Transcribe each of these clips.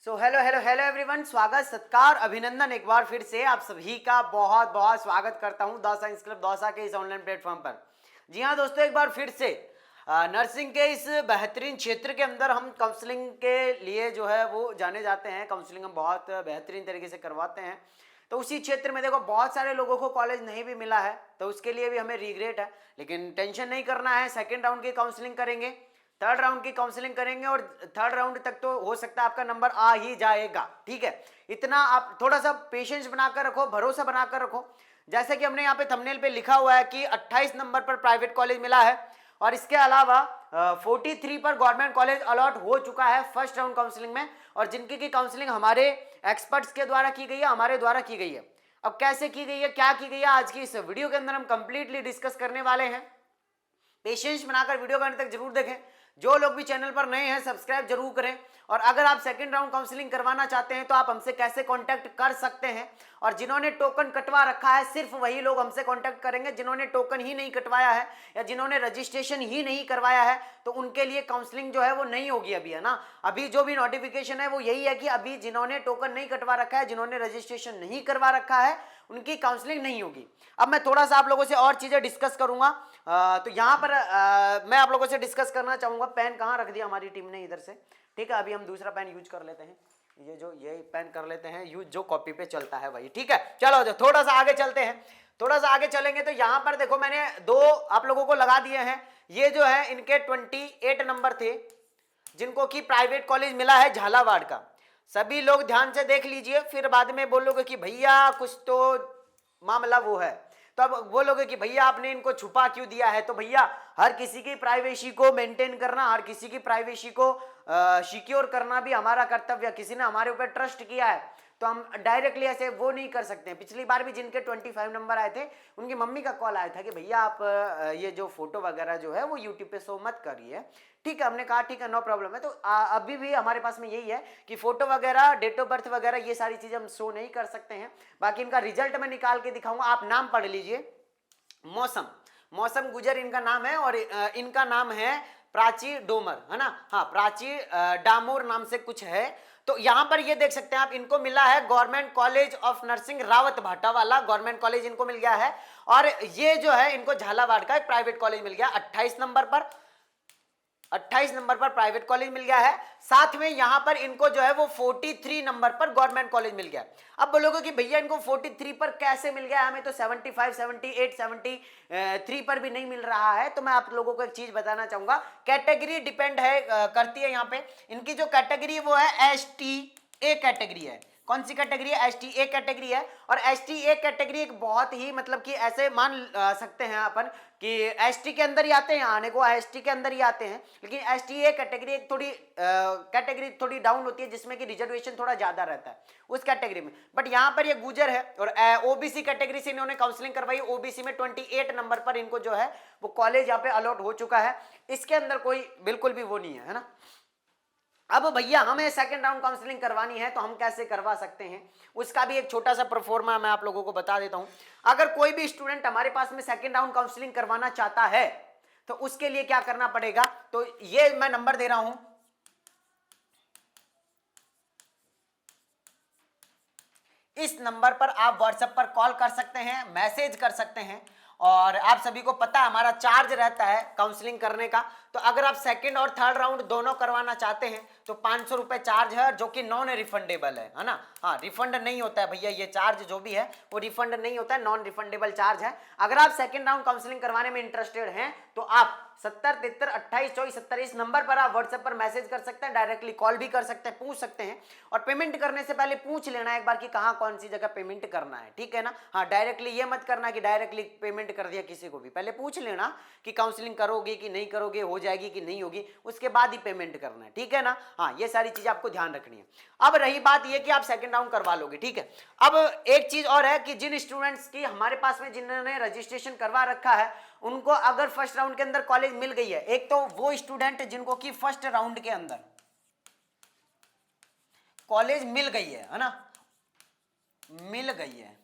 So hello hello hello everyone, स्वागत सत्कार अभिनंदन एक बार फिर से आप सभी का बहुत बहुत स्वागत करता हूं दौसा साइंस क्लब दौसा के इस ऑनलाइन प्लेटफॉर्म पर। जी हां दोस्तों, एक बार फिर से नर्सिंग के इस बेहतरीन क्षेत्र के अंदर हम काउंसलिंग के लिए जो है वो जाने जाते हैं। काउंसलिंग हम बहुत बेहतरीन तरीके से करवाते हैं। तो उसी क्षेत्र में देखो बहुत सारे लोगों को कॉलेज नहीं भी मिला है, तो उसके लिए भी हमें रिग्रेट है, लेकिन टेंशन नहीं करना है। सेकेंड राउंड की काउंसलिंग करेंगे, थर्ड राउंड की काउंसलिंग करेंगे और थर्ड राउंड तक तो हो सकता है आपका नंबर आ ही जाएगा। ठीक है, इतना आप थोड़ा सा पेशेंस बनाकर रखो, भरोसा बनाकर रखो। जैसे कि हमने यहाँ पे थंबनेल पे लिखा हुआ है कि 28 नंबर पर प्राइवेट कॉलेज मिला है और इसके अलावा 43 पर गवर्नमेंट कॉलेज अलॉट हो चुका है फर्स्ट राउंड काउंसलिंग में, और जिनकी की काउंसलिंग हमारे एक्सपर्ट्स के द्वारा की गई है, हमारे द्वारा की गई है। अब कैसे की गई है, क्या की गई है, आज की इस वीडियो के अंदर हम कंप्लीटली डिस्कस करने वाले हैं। पेशेंस बनाकर वीडियो को अंत तक जरूर देखें। जो लोग भी चैनल पर नए हैं सब्सक्राइब जरूर करें। और अगर आप सेकंड राउंड काउंसलिंग करवाना चाहते हैं तो आप हमसे कैसे कांटेक्ट कर सकते हैं, और जिन्होंने टोकन कटवा रखा है सिर्फ वही लोग हमसे कांटेक्ट करेंगे। जिन्होंने टोकन ही नहीं कटवाया है या जिन्होंने रजिस्ट्रेशन ही नहीं करवाया है तो उनके लिए काउंसलिंग जो है वो नहीं होगी अभी, है ना। अभी जो भी नोटिफिकेशन है वो यही है कि अभी जिन्होंने टोकन नहीं कटवा रखा है, जिन्होंने रजिस्ट्रेशन नहीं करवा रखा है, उनकी काउंसलिंग नहीं होगी। अब मैं थोड़ा सा आप लोगों से और चीजें डिस्कस करूंगा। तो यहाँ पर मैं आप लोगों से डिस्कस करना चाहूंगा। पेन कहाँ रख दिया हमारी टीम ने, इधर से। ठीक है, अभी हम दूसरा पेन यूज कर लेते हैं। ये पेन कर लेते हैं यूज, जो कॉपी पे चलता है भाई। ठीक है, चलो जो थोड़ा सा आगे चलते हैं। थोड़ा सा आगे चलेंगे तो यहाँ पर देखो मैंने दो आप लोगों को लगा दिए हैं। ये जो है इनके 28 नंबर थे जिनको कि प्राइवेट कॉलेज मिला है झालावाड़ का। सभी लोग ध्यान से देख लीजिए, फिर बाद में बोलोगे कि भैया कुछ तो मामला वो है। तो अब बोलोगे कि भैया आपने इनको छुपा क्यों दिया है। तो भैया हर किसी की प्राइवेसी को मेंटेन करना, हर किसी की प्राइवेसी को सिक्योर करना भी हमारा कर्तव्य। किसी ने हमारे ऊपर ट्रस्ट किया है तो हम डायरेक्टली ऐसे वो नहीं कर सकते हैं। पिछली बार भी जिनके 25 नंबर आए थे उनकी मम्मी का कॉल आया था कि भैया आप ये जो फोटो वगैरह जो है वो यूट्यूब पे शो मत करिए। ठीक है, हमने कहा ठीक है नो प्रॉब्लम है। तो अभी भी हमारे पास में यही है कि फोटो वगैरह, डेट ऑफ बर्थ वगैरह ये सारी चीजें हम शो नहीं कर सकते हैं। बाकी इनका रिजल्ट मैं निकाल के दिखाऊंगा, आप नाम पढ़ लीजिए। मौसम मौसम गुजर इनका नाम है, और इनका नाम है प्राची डोमर, है ना। हाँ, प्राची डामोर नाम से कुछ है। तो यहां पर ये देख सकते हैं आप, इनको मिला है government college of nursing Rawat भाटा वाला गवर्नमेंट कॉलेज इनको मिल गया है। और ये जो है इनको झालावाड़ का एक प्राइवेट कॉलेज मिल गया 28 नंबर पर। 28 नंबर पर प्राइवेट कॉलेज मिल गया है। साथ में यहां पर इनको जो है वो 43 नंबर पर गवर्नमेंट कॉलेज मिल गया। अब बोलोगे कि भैया इनको 43 पर कैसे मिल गया, हमें तो 75, 78, 73 पर भी नहीं मिल रहा है। तो मैं आप लोगों को एक चीज बताना चाहूंगा, कैटेगरी डिपेंड है करती है। यहाँ पे इनकी जो कैटेगरी वो है STA कैटेगरी है। कौन सी कैटेगरी है? STA कैटेगरी है। और STA कैटेगरी एक बहुत ही मतलब कि ऐसे मान सकते हैं अपन कि ST के अंदर ही आते हैं, आने को ST के अंदर ही आते हैं, लेकिन STA कैटेगरी एक थोड़ी कैटेगरी थोड़ी डाउन होती है जिसमें कि रिजर्वेशन थोड़ा ज्यादा रहता है उस कैटेगरी में। बट यहाँ पर ये गुजर है और OBC कैटेगरी से इन्होंने काउंसलिंग करवाई। OBC में 28 नंबर पर इनको जो है वो कॉलेज यहाँ पे अलॉट हो चुका है। इसके अंदर कोई बिल्कुल भी वो नहीं है ना। अब भैया हमें सेकंड राउंड काउंसलिंग करवानी है तो हम कैसे करवा सकते हैं, उसका भी एक छोटा सा प्रोफॉर्मा मैं आप लोगों को बता देता हूं। अगर कोई भी स्टूडेंट हमारे पास में सेकंड राउंड काउंसलिंग करवाना चाहता है तो उसके लिए क्या करना पड़ेगा, तो ये मैं नंबर दे रहा हूं। इस नंबर पर आप व्हाट्सएप पर कॉल कर सकते हैं, मैसेज कर सकते हैं। और आप सभी को पता है हमारा चार्ज रहता है काउंसलिंग करने का। तो अगर आप सेकंड और थर्ड राउंड दोनों करवाना चाहते हैं तो 500 रुपए चार्ज है, जो कि नॉन रिफंडेबल है ना। हाँ, रिफंड नहीं होता है भैया, ये चार्ज जो भी है वो रिफंड नहीं होता है, नॉन रिफंडेबल चार्ज है। अगर आप सेकंड राउंड काउंसलिंग करवाने में इंटरेस्टेड हैं तो आप 70 73 28 24 70 इस नंबर पर आप व्हाट्सएप पर मैसेज कर सकते हैं, डायरेक्टली कॉल भी कर सकते हैं, पूछ सकते हैं। और पेमेंट करने से पहले पूछ लेना एक बार कि कहाँ कौन सी जगह पेमेंट करना है। ठीक है ना। हाँ, डायरेक्टली ये मत करना कि डायरेक्टली पेमेंट कर दिया किसी को भी, पहले पूछ लेना कि काउंसलिंग करोगे कि नहीं करोगे, हो जाएगी कि नहीं होगी, उसके बाद ही पेमेंट करना है। ठीक है ना। हाँ, ये सारी चीजें आपको ध्यान रखनी है। अब रही बात ये कि आप सेकंड राउंड करवा लोगे। ठीक है, अब एक चीज और है कि जिन स्टूडेंट्स की हमारे पास में जिन्होंने रजिस्ट्रेशन करवा रखा है उनको अगर फर्स्ट राउंड के अंदर कॉलेज मिल गई है, एक तो वो स्टूडेंट जिनको कि फर्स्ट राउंड के अंदर कॉलेज मिल गई है ना, मिल गई है।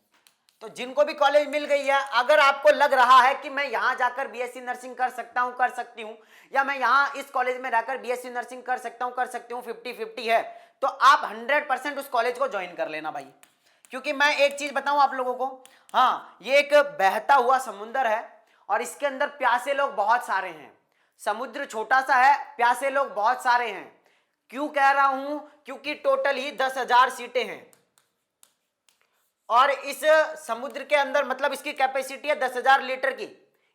तो जिनको भी कॉलेज मिल गई है, अगर आपको लग रहा है कि मैं यहां जाकर BSc नर्सिंग कर सकता हूं, कर सकती हूं, या मैं यहां इस कॉलेज में रहकर BSc नर्सिंग कर सकता हूं, कर सकती हूं, 50-50 है, तो आप 100% उस कॉलेज को ज्वाइन कर लेना भाई। क्योंकि मैं एक चीज बताऊं आप लोगों को, हाँ, ये एक बहता हुआ समुंदर है और इसके अंदर प्यासे लोग बहुत सारे हैं। समुद्र छोटा सा है, प्यासे लोग बहुत सारे हैं। क्यों कह रहा हूं? क्योंकि टोटल ही 10,000 सीटें हैं और इस समुद्र के अंदर मतलब इसकी कैपेसिटी है 10,000 लीटर की,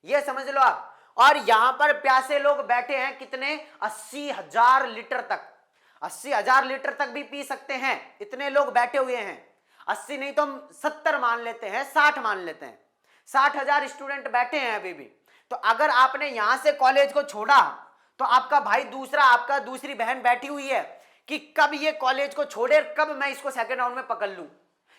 ये समझ लो आप। और यहां पर प्यासे लोग बैठे हैं कितने? 80,000 लीटर तक। 80,000 लीटर तक भी पी सकते हैं, इतने लोग बैठे हुए हैं। 80 नहीं तो हम 70 मान लेते हैं, 60 मान लेते हैं। 60,000 स्टूडेंट बैठे हैं अभी भी। तो अगर आपने यहां से कॉलेज को छोड़ा तो आपका भाई दूसरा, आपका दूसरी बहन बैठी हुई है कि कब ये कॉलेज को छोड़े, कब मैं इसको सेकेंड राउंड में पकड़ लूं।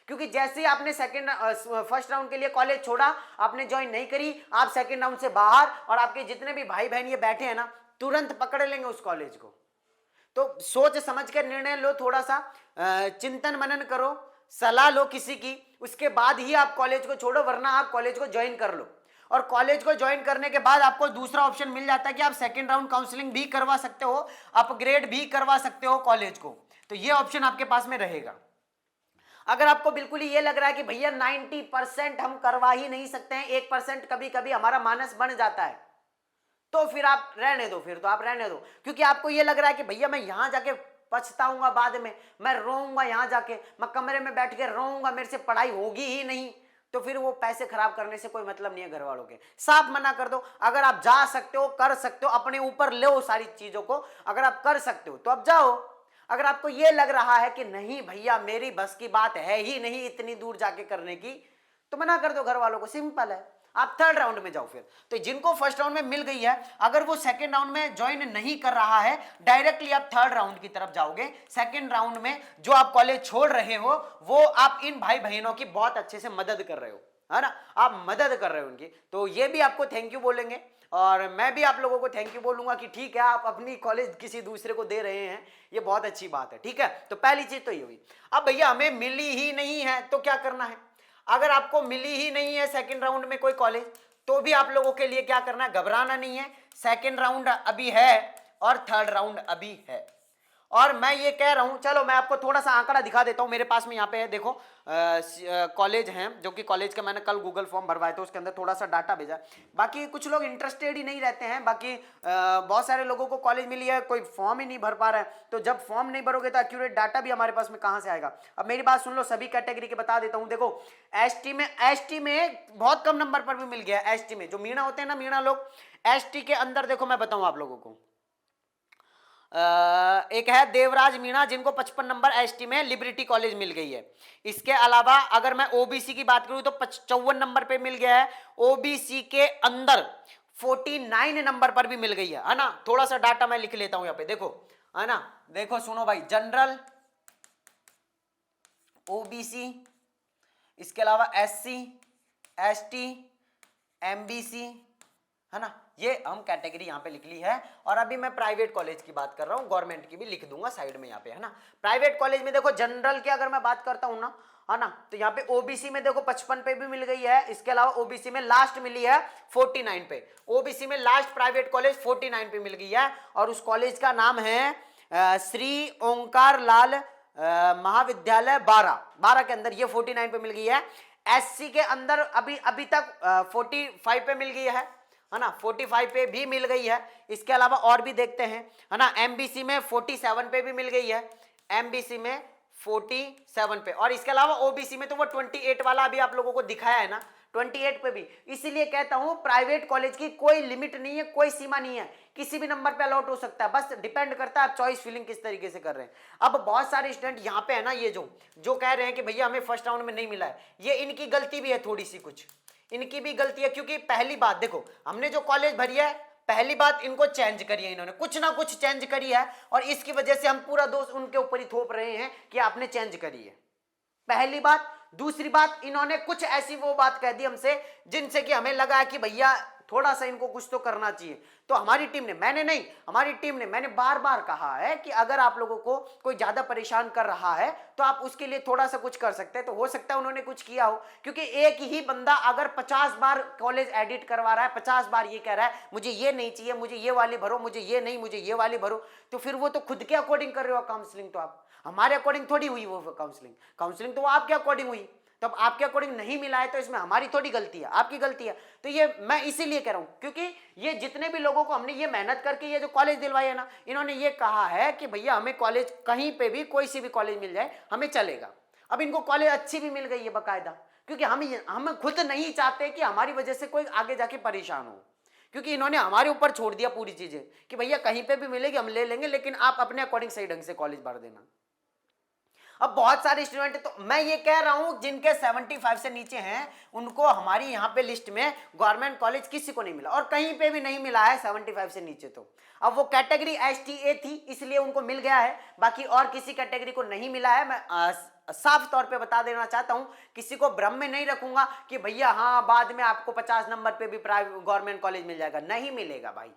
क्योंकि जैसे ही आपने फर्स्ट राउंड के लिए कॉलेज छोड़ा, आपने ज्वाइन नहीं करी, आप सेकेंड राउंड से बाहर, और आपके जितने भी भाई बहन ये बैठे हैं ना, तुरंत पकड़ लेंगे उस कॉलेज को। तो सोच समझ कर निर्णय लो, थोड़ा सा चिंतन मनन करो, सलाह लो किसी की, उसके बाद ही आप कॉलेज को छोड़ो, वरना आप कॉलेज को ज्वाइन कर लो। और कॉलेज को ज्वाइन करने के बाद आपको दूसरा ऑप्शन मिल जाता है कि आप सेकेंड राउंड काउंसलिंग भी करवा सकते हो, अपग्रेड भी करवा सकते हो कॉलेज को। तो ये ऑप्शन आपके पास में रहेगा। अगर आपको बिल्कुल ही ये लग रहा है कि भैया 90% हम करवा ही नहीं सकते हैं, 1% कभी कभी हमारा मानस बन जाता है, तो फिर आप रहने दो, फिर तो आप रहने दो। क्योंकि आपको ये लग रहा है कि भैया मैं यहां जाके पछताऊंगा बाद में, मैं रोऊंगा यहां जाके, मैं कमरे में बैठ के रोऊंगा, मेरे से पढ़ाई होगी ही नहीं, तो फिर वो पैसे खराब करने से कोई मतलब नहीं है घर वालों के। साफ मना कर दो। अगर आप जा सकते हो, कर सकते हो, अपने ऊपर लो सारी चीजों को, अगर आप कर सकते हो तो आप जाओ। अगर आपको ये लग रहा है कि नहीं भैया मेरी बस की बात है ही नहीं इतनी दूर जाके करने की, तो मना कर दो घर वालों को, सिंपल है। आप थर्ड राउंड में जाओ फिर। तो जिनको फर्स्ट राउंड में मिल गई है, अगर वो सेकंड राउंड में ज्वाइन नहीं कर रहा है, डायरेक्टली आप थर्ड राउंड की तरफ जाओगे। सेकंड राउंड में जो आप कॉलेज छोड़ रहे हो, वो आप इन भाई बहनों की बहुत अच्छे से मदद कर रहे हो, है ना, आप मदद कर रहे हो उनकी। तो ये भी आपको थैंक यू बोलेंगे और मैं भी आप लोगों को थैंक यू बोलूंगा कि ठीक है आप अपनी कॉलेज किसी दूसरे को दे रहे हैं, ये बहुत अच्छी बात है। ठीक है, तो पहली चीज तो ये हुई। अब भैया हमें मिली ही नहीं है तो क्या करना है? अगर आपको मिली ही नहीं है सेकंड राउंड में कोई कॉलेज, तो भी आप लोगों के लिए क्या करना है? घबराना नहीं है। सेकंड राउंड अभी है और थर्ड राउंड अभी है। और मैं ये कह रहा हूं, चलो मैं आपको थोड़ा सा आंकड़ा दिखा देता हूं, मेरे पास में यहाँ पे है, देखो कॉलेज हैं, जो कि कॉलेज का मैंने कल गूगल फॉर्म भरवाया था, उसके अंदर थोड़ा सा डाटा भेजा। बाकी कुछ लोग इंटरेस्टेड ही नहीं रहते हैं, बाकी बहुत सारे लोगों को कॉलेज मिली है, कोई फॉर्म ही नहीं भर पा रहा है। तो जब फॉर्म नहीं भरोगे तो एक्यूरेट डाटा भी हमारे पास में कहाँ से आएगा? अब मेरी बात सुन लो, सभी कैटेगरी के बता देता हूँ। देखो एसटी में बहुत कम नंबर पर भी मिल गया। एसटी में जो मीणा होते हैं ना, मीणा लोग, एसटी के अंदर देखो मैं बताऊं आप लोगों को, एक है देवराज मीणा जिनको 55 नंबर एसटी में लिबर्टी कॉलेज मिल गई है। इसके अलावा अगर मैं ओबीसी की बात करूं तो 54 नंबर पे मिल गया है। ओबीसी के अंदर 49 नंबर पर भी मिल गई है ना। थोड़ा सा डाटा मैं लिख लेता हूं यहाँ पे, देखो, है ना, देखो सुनो भाई, जनरल, ओबीसी, इसके अलावा एससी, एसटी, एमबीसी, है ना, ये हम कैटेगरी यहाँ पे लिख ली है। और अभी मैं प्राइवेट कॉलेज की बात कर रहा हूँ, गवर्नमेंट की भी लिख दूंगा साइड में यहाँ पे, है ना। प्राइवेट कॉलेज में देखो जनरल की अगर मैं बात करता हूँ ना, है ना, तो यहाँ पे ओबीसी में देखो 55 पे भी मिल गई है। इसके अलावा ओबीसी में लास्ट मिली है 49 पे। ओबीसी में लास्ट प्राइवेट कॉलेज 49 पे मिल गई है और उस कॉलेज का नाम है श्री ओंकार लाल महाविद्यालय 12 के अंदर ये 49 पे मिल गई है। एससी के अंदर अभी तक 45 पे मिल गई है ना, 45 पे भी मिल गई है। इसके अलावा और भी देखते हैं, है ना, एमबीसी में 47 पे भी मिल गई है, एमबीसी में 47 पे। और इसके अलावा ओबीसी में तो वो 28 वाला अभी आप लोगों को दिखाया है ना, 28 पे भी। इसीलिए कहता हूं प्राइवेट कॉलेज की कोई लिमिट नहीं है, कोई सीमा नहीं है, किसी भी नंबर पे अलॉट हो सकता है, बस डिपेंड करता है आप चॉइस फिलिंग किस तरीके से कर रहे हैं। अब बहुत सारे स्टूडेंट यहाँ पे है ना, ये जो कह रहे हैं कि भैया हमें फर्स्ट राउंड में नहीं मिला है, ये इनकी गलती भी है, थोड़ी सी कुछ इनकी भी गलती है। क्योंकि पहली बात देखो, हमने जो कॉलेज भरी है, पहली बात इनको चेंज करी है, इन्होंने कुछ ना कुछ चेंज करी है और इसकी वजह से हम पूरा दोष उनके ऊपर ही थोप रहे हैं कि आपने चेंज करी है, पहली बात। दूसरी बात, इन्होंने कुछ ऐसी वो बात कह दी हमसे जिनसे कि हमें लगा कि भैया थोड़ा सा इनको कुछ तो करना चाहिए। तो हमारी टीम ने, मैंने नहीं, हमारी टीम ने, मैंने बार बार कहा है कि अगर आप लोगों को कोई ज्यादा परेशान कर रहा है तो आप उसके लिए थोड़ा सा कुछ कर सकते हैं। तो हो सकता है उन्होंने कुछ किया हो, क्योंकि एक ही बंदा अगर 50 बार कॉलेज एडिट करवा रहा है, 50 बार ये कह रहा है मुझे ये नहीं चाहिए, मुझे ये वाली भरो, मुझे ये नहीं, मुझे ये वाली भरो, तो फिर वो तो खुद के अकॉर्डिंग कर रहे हो काउंसलिंग। तो आप हमारे अकॉर्डिंग थोड़ी हुई वो काउंसलिंग, काउंसलिंग तो वो आपके अकॉर्डिंग हुई। तो अब आपके अकॉर्डिंग नहीं मिला है तो इसमें हमारी थोड़ी गलती है, आपकी गलती है। तो ये मैं इसीलिए कह रहा हूं क्योंकि ये जितने भी लोगों को हमने ये मेहनत करके ये जो कॉलेज दिलवाई है ना, इन्होंने ये कहा है कि भैया हमें कॉलेज कहीं पे भी कोई सी भी कॉलेज मिल जाए हमें चलेगा। अब इनको कॉलेज अच्छी भी मिल गई है बाकायदा, क्योंकि हम खुद नहीं चाहते कि हमारी वजह से कोई आगे जाके परेशान हो, क्योंकि इन्होंने हमारे ऊपर छोड़ दिया पूरी चीजें कि भैया कहीं पे भी मिलेगी हम ले लेंगे, लेकिन आप अपने अकॉर्डिंग सही ढंग से कॉलेज भर देना। अब बहुत सारे स्टूडेंट, तो मैं ये कह रहा हूं जिनके 75 से नीचे हैं उनको हमारी यहाँ पे लिस्ट में गवर्नमेंट कॉलेज किसी को नहीं मिला, और कहीं पे भी नहीं मिला है 75 से नीचे। तो अब वो कैटेगरी STA थी इसलिए उनको मिल गया है, बाकी और किसी कैटेगरी को नहीं मिला है। मैं साफ तौर पे बता देना चाहता हूं, किसी को भ्रम में नहीं रखूंगा कि भैया हाँ बाद में आपको 50 नंबर पे भी प्राइवेट गवर्नमेंट कॉलेज मिल जाएगा, नहीं मिलेगा भाई,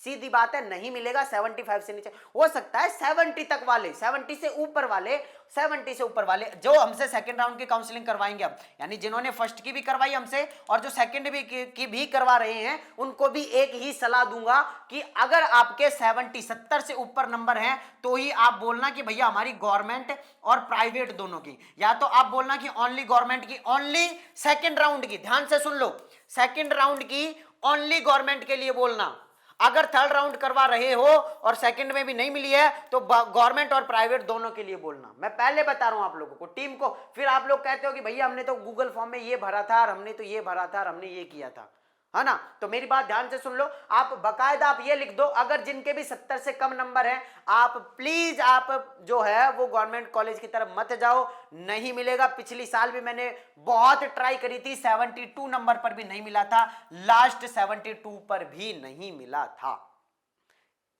सीधी बात है, नहीं मिलेगा। 75 से नीचे हो सकता है, 70 तक वाले, 70 से ऊपर वाले, 70 से ऊपर वाले जो हमसे सेकंड राउंड की काउंसलिंग करवाएंगे, अब यानी जिन्होंने फर्स्ट की भी करवाई हमसे और जो सेकंड की भी करवा रहे हैं, उनको भी एक ही सलाह दूंगा कि अगर आपके 70 से ऊपर नंबर हैं तो ही आप बोलना कि भैया हमारी गवर्नमेंट और प्राइवेट दोनों की, या तो आप बोलना कि ओनली गवर्नमेंट की, ओनली सेकेंड राउंड की, ध्यान से सुन लो, सेकेंड राउंड की ओनली गवर्नमेंट के लिए बोलना। अगर थर्ड राउंड करवा रहे हो और सेकंड में भी नहीं मिली है तो गवर्नमेंट और प्राइवेट दोनों के लिए बोलना। मैं पहले बता रहा हूं आप लोगों को, टीम को। फिर आप लोग कहते हो कि भैया हमने तो गूगल फॉर्म में ये भरा था और हमने तो ये भरा था और हमने ये किया था, है ना। तो मेरी बात ध्यान से सुन लो, आप बकायदा आप ये लिख दो, अगर जिनके भी 70 से कम नंबर हैं आप प्लीज आप जो है वो गवर्नमेंट कॉलेज की तरफ मत जाओ, नहीं मिलेगा। पिछली साल भी मैंने बहुत ट्राई करी थी, 72 नंबर पर भी नहीं मिला था, लास्ट 72 पर भी नहीं मिला था।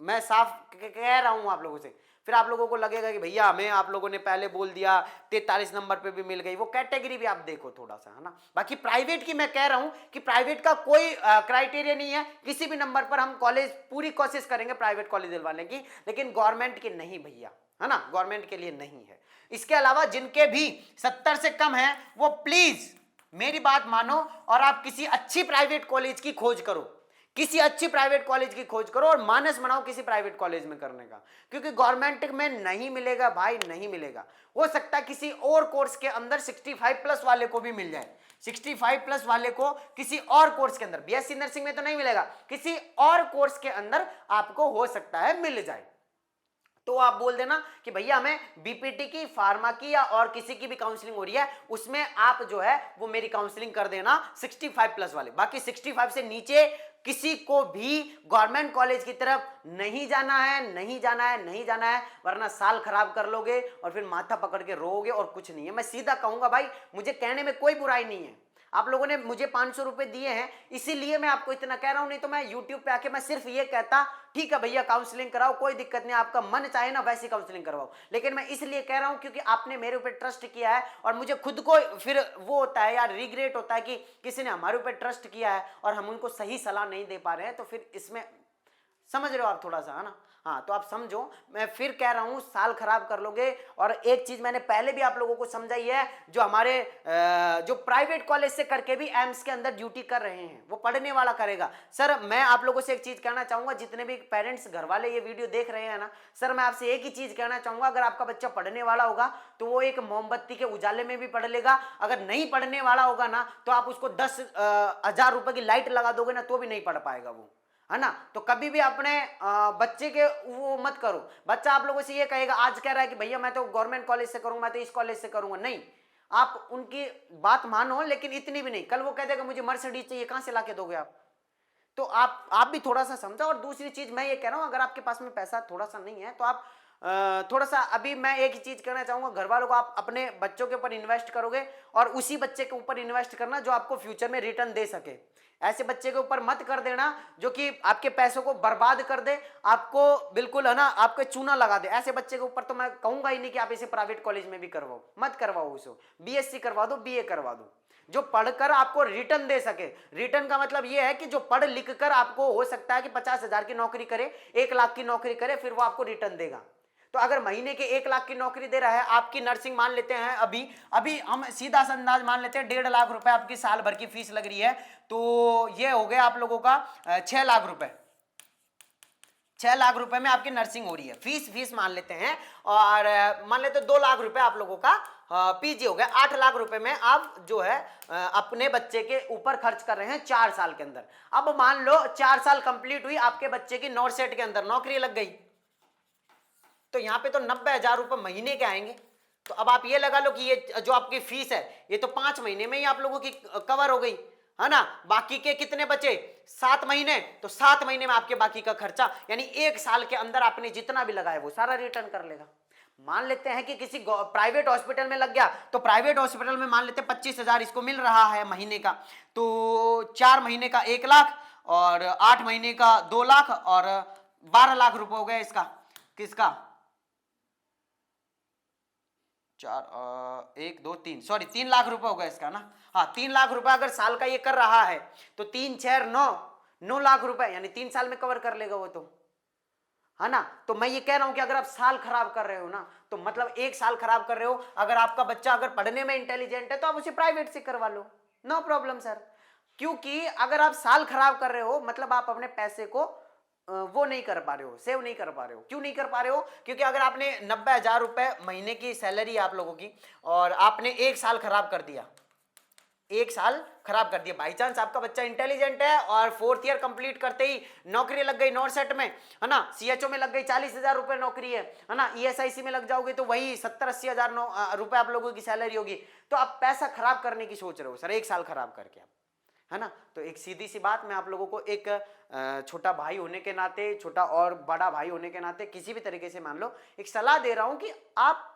मैं साफ कह रहा हूं आप लोगों से, फिर आप लोगों को लगेगा कि भैया हमें आप लोगों ने पहले बोल दिया 43 नंबर पे भी मिल गई, वो कैटेगरी भी आप देखो थोड़ा सा, है ना। बाकी प्राइवेट की मैं कह रहा हूं कि प्राइवेट का कोई क्राइटेरिया नहीं है, किसी भी नंबर पर हम कॉलेज पूरी कोशिश करेंगे प्राइवेट कॉलेज दिलवाने की, लेकिन गवर्नमेंट की नहीं भैया, है ना, गवर्नमेंट के लिए नहीं है। इसके अलावा जिनके भी 70 से कम है वो प्लीज मेरी बात मानो और आप किसी अच्छी प्राइवेट कॉलेज की खोज करो, किसी अच्छी प्राइवेट कॉलेज की खोज करो और मानस बनाओ किसी प्राइवेट कॉलेज में करने का, क्योंकि गवर्नमेंट में नहीं मिलेगा भाई, नहीं मिलेगा। हो सकता है किसी और कोर्स के अंदर 65 प्लस वाले को भी मिल जाए, 65 प्लस वाले को किसी और कोर्स के अंदर, BSc नर्सिंग में तो नहीं मिलेगा, किसी और कोर्स के अंदर आपको हो सकता है मिल जाए। तो आप बोल देना कि भैया हमें BPT की, फार्मा की या और किसी की भी काउंसलिंग हो रही है, उसमें आप जो है वो मेरी काउंसलिंग कर देना 65 प्लस वाले। बाकी 65 से नीचे किसी को भी गवर्नमेंट कॉलेज की तरफ नहीं जाना है, नहीं जाना है, नहीं जाना है, वरना साल खराब कर लोगे और फिर माथा पकड़ के रोओगे और कुछ नहीं है। मैं सीधा कहूंगा भाई, मुझे कहने में कोई बुराई नहीं है, आप लोगों ने मुझे 500 रुपए दिए हैं इसीलिए मैं आपको इतना कह रहा हूं, नहीं तो मैं यूट्यूब पे आके मैं सिर्फ ये कहता ठीक है भैया काउंसलिंग कराओ, कोई दिक्कत नहीं, आपका मन चाहे ना वैसी काउंसलिंग करवाओ। लेकिन मैं इसलिए कह रहा हूं क्योंकि आपने मेरे ऊपर ट्रस्ट किया है और मुझे खुद को फिर वो होता है यार, रिग्रेट होता है कि किसी ने हमारे ऊपर ट्रस्ट किया है और हम उनको सही सलाह नहीं दे पा रहे हैं, तो फिर इसमें समझ रहे हो आप थोड़ा सा, है ना। हाँ तो आप समझो, मैं फिर कह रहा हूं साल खराब कर लोगे। और एक चीज मैंने पहले भी आप लोगों को समझाई है, जो हमारे जो प्राइवेट कॉलेज से करके भी एम्स के अंदर ड्यूटी कर रहे हैं वो पढ़ने वाला करेगा। सर मैं आप लोगों से एक चीज कहना चाहूंगा, जितने भी पेरेंट्स घर वाले ये वीडियो देख रहे हैं ना, सर मैं आपसे एक ही चीज कहना चाहूंगा, अगर आपका बच्चा पढ़ने वाला होगा तो वो एक मोमबत्ती के उजाले में भी पढ़ लेगा, अगर नहीं पढ़ने वाला होगा ना तो आप उसको 10,000 रुपए की लाइट लगा दोगे ना तो भी नहीं पढ़ पाएगा वो, है ना। तो कभी भी अपने बच्चे के वो मत करो। बच्चा आप लोगों से ये कहेगा, आज कह रहा है कि भैया मैं तो गवर्नमेंट कॉलेज से करूंगा, मैं तो इस कॉलेज से करूंगा, नहीं आप उनकी बात मानो लेकिन इतनी भी नहीं। कल वो कह देगा मुझे मर्सिडीज चाहिए, कहां से लाके दोगे आप? तो आप भी थोड़ा सा समझो। और दूसरी चीज मैं ये कह रहा हूं, अगर आपके पास में पैसा थोड़ा सा नहीं है तो आप थोड़ा सा, अभी मैं एक ही चीज कहना चाहूंगा, घर वालों को आप अपने बच्चों के ऊपर इन्वेस्ट करोगे और उसी बच्चे के ऊपर इन्वेस्ट करना जो आपको फ्यूचर में रिटर्न दे सके। ऐसे बच्चे के ऊपर मत कर देना जो कि आपके पैसों को बर्बाद कर दे, आपको बिल्कुल है ना आपके चूना लगा दे। ऐसे बच्चे के ऊपर तो मैं कहूंगा ही नहीं कि आप इसे प्राइवेट कॉलेज में भी करवाओ, मत करवाओ उसे। बीएससी करवा दो, बीए करवा दो, जो पढ़कर आपको रिटर्न दे सके। रिटर्न का मतलब यह है कि जो पढ़ लिख कर आपको हो सकता है कि 50,000 की नौकरी करे, 1 लाख की नौकरी करे, फिर वो आपको रिटर्न देगा। तो अगर महीने के 1 लाख की नौकरी दे रहा है, आपकी नर्सिंग मान लेते हैं अभी अभी हम सीधा सा अंदाज मान लेते हैं 1.5 लाख रुपए आपकी साल भर की फीस लग रही है, तो ये हो गया आप लोगों का 6 लाख रुपए। 6 लाख रुपए में आपकी नर्सिंग हो रही है, फीस मान लेते हैं। और मान लेते 2 लाख रुपए आप लोगों का पीजी हो गया। 8 लाख रुपए में आप जो है अपने बच्चे के ऊपर खर्च कर रहे हैं 4 साल के अंदर। अब मान लो 4 साल कंप्लीट हुई, आपके बच्चे की नॉर्सेट के अंदर नौकरी लग गई, तो यहां पे तो 90,000 रुपए महीने के आएंगे। तो अब आप ये लगा लो कि ये जो आपकी फीस है ये तो 5 महीने में ही आप लोगों की कवर हो गई है ना। बाकी के कितने बचे? 7 महीने। तो 7 महीने में आपके बाकी का खर्चा यानी 1 साल के अंदर आपने जितना भी लगाया वो सारा रिटर्न कर लेगा। मान लेते हैं कि किसी प्राइवेट हॉस्पिटल में लग गया, तो प्राइवेट हॉस्पिटल में मान लेते हैं 25,000 इसको मिल रहा है महीने का, तो 4 महीने का 1 लाख और 8 महीने का 2 लाख और 12 लाख रुपए हो गए इसका, किसका 3 लाख रुपए हो गया इसका ना। हाँ 3 लाख रुपए अगर साल का ये कर रहा है तो 3 6 9 लाख रुपए यानी 3 साल में कवर कर लेगा वो, तो है ना। तो मैं ये कह रहा हूं कि अगर आप साल खराब कर रहे हो ना, तो मतलब 1 साल खराब कर रहे हो। अगर आपका बच्चा अगर पढ़ने में इंटेलिजेंट है तो आप उसे प्राइवेट से करवा लो, नो प्रॉब्लम सर। क्योंकि अगर आप साल खराब कर रहे हो मतलब आप अपने पैसे को वो नहीं कर पा रहे हो, सेव नहीं कर पा रहे हो। क्यों नहीं कर पा रहे हो? क्योंकि अगर आपने 90,000 रुपए महीने की सैलरी आप लोगों की और आपने 1 साल खराब कर दिया, 1 साल खराब कर दिया, बाई चांस आपका बच्चा इंटेलिजेंट है और 4th ईयर कंप्लीट करते ही नौकरी लग गई नॉर्सेट में, है ना, सीएचओ में लग गई, 40,000 रुपए नौकरी है ना, ईएसआईसी में लग जाओगे तो वही 70-80 हजार रुपए आप लोगों की सैलरी होगी। तो आप पैसा खराब करने की सोच रहे हो सर 1 साल खराब करके आप, है ना। तो एक सीधी सी बात मैं आप लोगों को एक छोटा भाई होने के नाते, छोटा और बड़ा भाई होने के नाते किसी भी तरीके से मान लो एक सलाह दे रहा हूं कि आप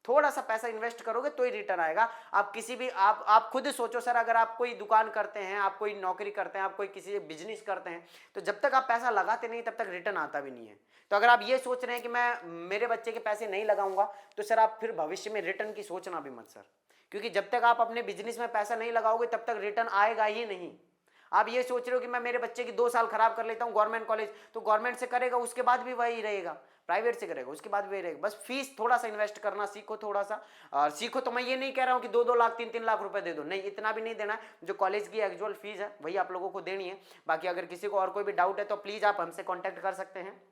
थोड़ा सा पैसा इन्वेस्ट करोगे तो ही रिटर्न आएगा। आप किसी भी आप खुद सोचो सर, अगर आप कोई दुकान करते हैं, आप कोई नौकरी करते हैं, आप कोई किसी बिजनेस करते हैं, तो जब तक आप पैसा लगाते नहीं तब तक रिटर्न आता भी नहीं है। तो अगर आप ये सोच रहे हैं कि मैं मेरे बच्चे के पैसे नहीं लगाऊंगा, तो सर आप फिर भविष्य में रिटर्न की सोचना भी मत सर, क्योंकि जब तक आप अपने बिजनेस में पैसा नहीं लगाओगे तब तक रिटर्न आएगा ही नहीं। आप ये सोच रहे हो कि मैं मेरे बच्चे की 2 साल खराब कर लेता हूं गवर्नमेंट कॉलेज, तो गवर्नमेंट से करेगा उसके बाद भी वही रहेगा, प्राइवेट से करेगा उसके बाद भी वही रहेगा। बस फीस थोड़ा सा इन्वेस्ट करना सीखो, थोड़ा सा और सीखो। तो मैं ये नहीं कह रहा हूं कि 2-2 लाख 3-3 लाख रुपए दे दो, नहीं, इतना भी नहीं देना। जो कॉलेज की एक्चुअल फीस है वही आप लोगों को देनी है। बाकी अगर किसी को और कोई भी डाउट है तो प्लीज आप हमसे कॉन्टेक्ट कर सकते हैं।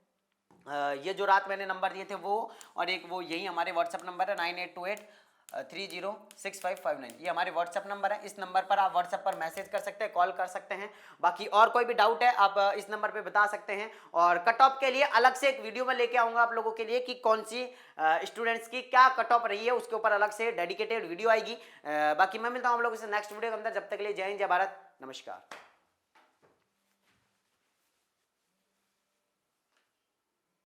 ये जो रात मैंने नंबर दिए थे वो और एक वो यही हमारे व्हाट्सएप नंबर है 9828306559, ये हमारे व्हाट्सएप नंबर है। इस नंबर पर आप व्हाट्सएप पर मैसेज कर सकते हैं, कॉल कर सकते हैं। बाकी और कोई भी डाउट है आप इस नंबर पे बता सकते हैं। और कट ऑफ के लिए अलग से एक वीडियो में लेके आऊंगा आप लोगों के लिए कि कौन सी स्टूडेंट्स की क्या कट ऑफ रही है, उसके ऊपर अलग से डेडिकेटेड वीडियो आएगी। बाकी मैं मिलता हूँ आप लोगों से नेक्स्ट वीडियो के अंदर। जब तक के लिए जय हिंद, जय भारत, नमस्कार।